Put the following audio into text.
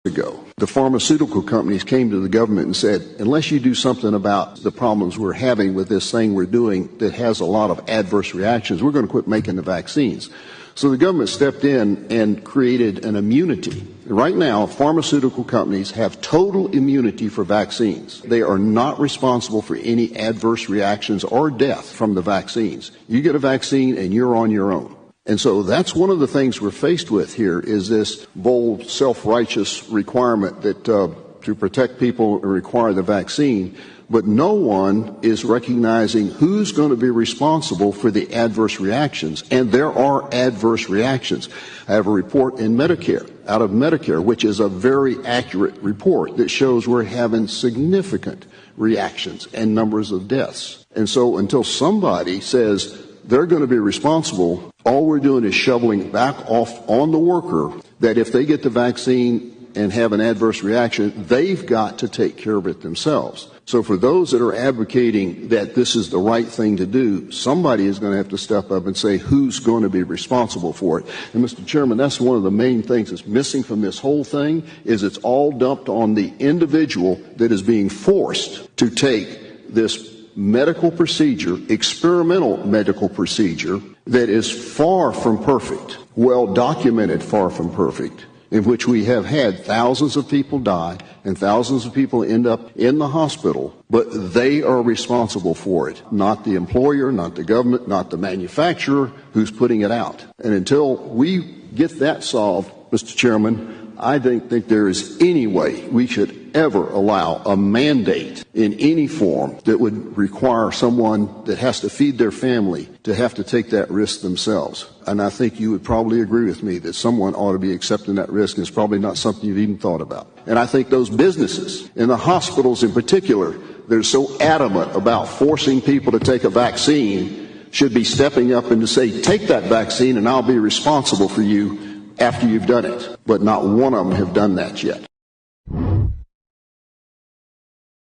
ago, the pharmaceutical companies came to the government and said, unless you do something about the problems we're having with this thing we're doing that has a lot of adverse reactions, we're going to quit making the vaccines. So the government stepped in and created an immunity. Right now, pharmaceutical companies have total immunity for vaccines. They are not responsible for any adverse reactions or death from the vaccines. You get a vaccine and you're on your own. And so that's one of the things we're faced with here is this bold, self-righteous requirement that to protect people require the vaccine. But no one is recognizing who's going to be responsible for the adverse reactions. And there are adverse reactions. I have a report in Medicare, out of Medicare, which is a very accurate report that shows we're having significant reactions and numbers of deaths. And so until somebody says they're going to be responsible, all we're doing is shoveling back off on the worker that if they get the vaccine and have an adverse reaction, they've got to take care of it themselves. So for those that are advocating that this is the right thing to do, somebody is going to have to step up and say who's going to be responsible for it. And Mr. Chairman, that's one of the main things that's missing from this whole thing is it's all dumped on the individual that is being forced to take this medical procedure, experimental medical procedure that is far from perfect, well documented far from perfect, in which we have had thousands of people die and thousands of people end up in the hospital, but they are responsible for it, not the employer, not the government, not the manufacturer who's putting it out. And until we get that solved, Mr. Chairman, I don't think there is any way we should ever allow a mandate in any form that would require someone that has to feed their family to have to take that risk themselves. And I think you would probably agree with me that someone ought to be accepting that risk, and it's probably not something you've even thought about. And I think those businesses, and the hospitals in particular, that are so adamant about forcing people to take a vaccine should be stepping up and to say, take that vaccine and I'll be responsible for you after you've done it. But not one of them have done that yet.